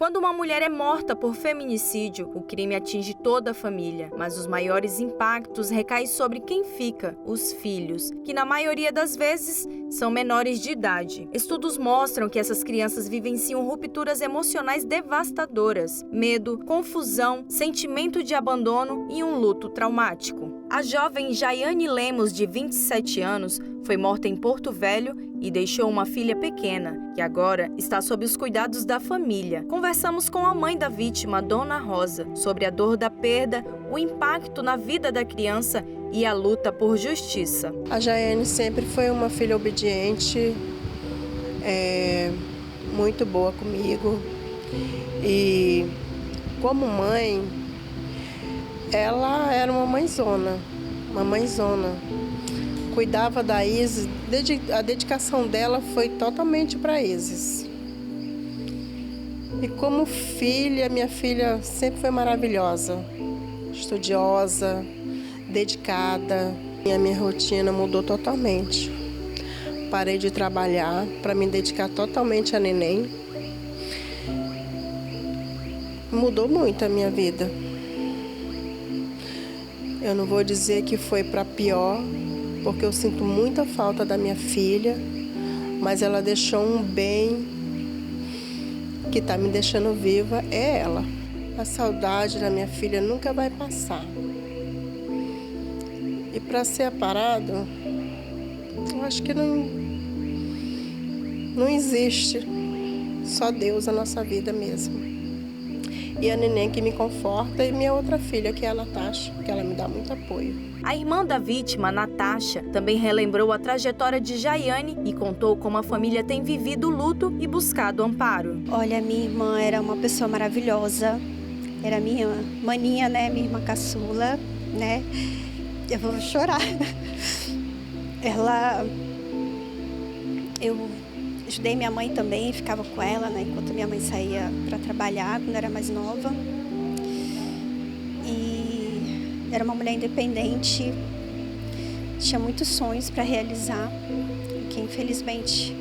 Quando uma mulher é morta por feminicídio, o crime atinge toda a família, mas os maiores impactos recaem sobre quem fica, os filhos, que na maioria das vezes são menores de idade. Estudos mostram que essas crianças vivenciam rupturas emocionais devastadoras, medo, confusão, sentimento de abandono e um luto traumático. A jovem Jaiane Lemos, de 27 anos, foi morta em Porto Velho e deixou uma filha pequena, que agora está sob os cuidados da família. Conversamos com a mãe da vítima, Dona Rosa, sobre a dor da perda, o impacto na vida da criança e a luta por justiça. A Jaiane sempre foi uma filha obediente, muito boa comigo. E como mãe, ela era uma mãezona. Cuidava da Isis, a dedicação dela foi totalmente para a Isis. E como filha, minha filha sempre foi maravilhosa, estudiosa, dedicada. E a minha rotina mudou totalmente. Parei de trabalhar para me dedicar totalmente a neném. Mudou muito a minha vida. Eu não vou dizer que foi para pior, porque eu sinto muita falta da minha filha, mas ela deixou um bem que está me deixando viva, é ela. A saudade da minha filha nunca vai passar. E para ser aparado, eu acho que não existe, só Deus na nossa vida mesmo. E a neném que me conforta e minha outra filha, que é a Natasha, que ela me dá muito apoio. A irmã da vítima, Natasha, também relembrou a trajetória de Jaiane e contou como a família tem vivido o luto e buscado amparo. Olha, minha irmã era uma pessoa maravilhosa, era minha maninha, né, minha irmã caçula, né, eu vou chorar. Eu ajudei minha mãe também, ficava com ela, né, enquanto minha mãe saía para trabalhar, quando era mais nova. E era uma mulher independente, tinha muitos sonhos para realizar, que infelizmente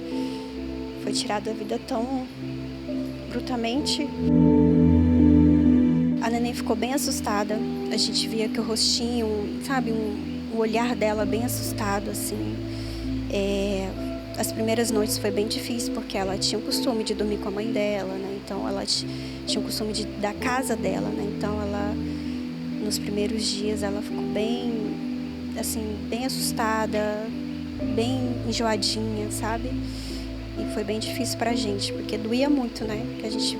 foi tirada da vida tão brutalmente. A neném ficou bem assustada, a gente via que o rostinho, sabe, o olhar dela bem assustado, assim. As primeiras noites foi bem difícil, porque ela tinha o costume de dormir com a mãe dela, né? Então ela tinha o costume da casa dela, né? Então ela, nos primeiros dias, ela ficou bem, assim, bem assustada, bem enjoadinha, sabe? E foi bem difícil pra gente, porque doía muito, né? Porque a gente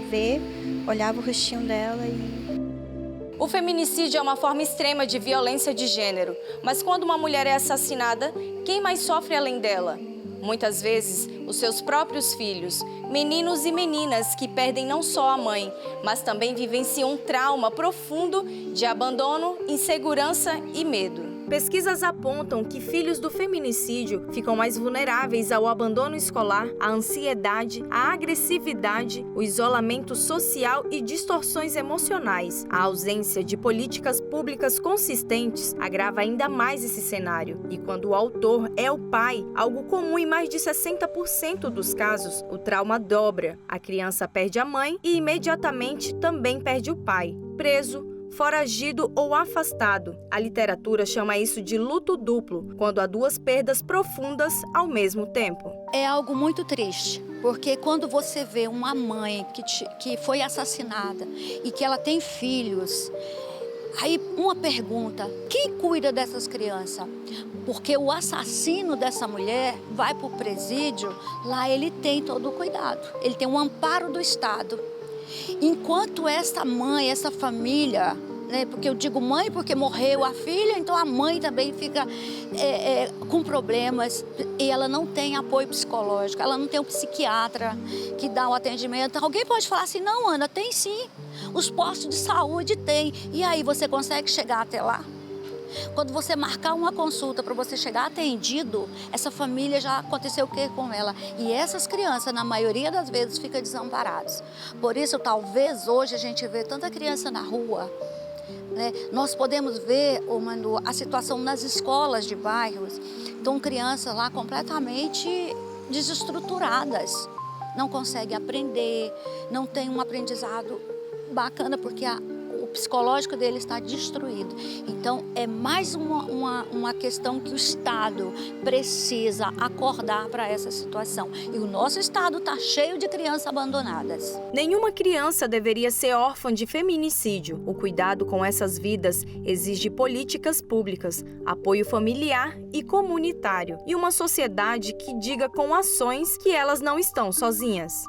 olhava o rostinho dela e... O feminicídio é uma forma extrema de violência de gênero, mas quando uma mulher é assassinada, quem mais sofre além dela? Muitas vezes, os seus próprios filhos, meninos e meninas que perdem não só a mãe, mas também vivenciam um trauma profundo de abandono, insegurança e medo. Pesquisas apontam que filhos do feminicídio ficam mais vulneráveis ao abandono escolar, à ansiedade, à agressividade, o isolamento social e distorções emocionais. A ausência de políticas públicas consistentes agrava ainda mais esse cenário. E quando o autor é o pai, algo comum em mais de 60% dos casos, o trauma dobra. A criança perde a mãe e imediatamente também perde o pai. Preso, foragido ou afastado. A literatura chama isso de luto duplo, quando há duas perdas profundas ao mesmo tempo. É algo muito triste, porque quando você vê uma mãe que foi assassinada e que ela tem filhos, aí uma pergunta, quem cuida dessas crianças? Porque o assassino dessa mulher vai para o presídio, lá ele tem todo o cuidado, ele tem um amparo do Estado. Enquanto essa mãe, essa família, né, porque eu digo mãe porque morreu a filha, então a mãe também fica com problemas e ela não tem apoio psicológico, ela não tem um psiquiatra que dá o atendimento. Alguém pode falar assim, não, Ana, tem sim, os postos de saúde tem, e aí você consegue chegar até lá? Quando você marcar uma consulta para você chegar atendido, essa família já aconteceu o que com ela? E essas crianças, na maioria das vezes, ficam desamparadas. Por isso, talvez hoje a gente vê tanta criança na rua, né? Nós podemos ver, Manu, a situação nas escolas de bairros. Então, crianças lá completamente desestruturadas, não consegue aprender, não tem um aprendizado bacana, porque o psicológico dele está destruído. Então, é mais uma questão que o Estado precisa acordar para essa situação. E o nosso Estado está cheio de crianças abandonadas. Nenhuma criança deveria ser órfã de feminicídio. O cuidado com essas vidas exige políticas públicas, apoio familiar e comunitário, e uma sociedade que diga com ações que elas não estão sozinhas.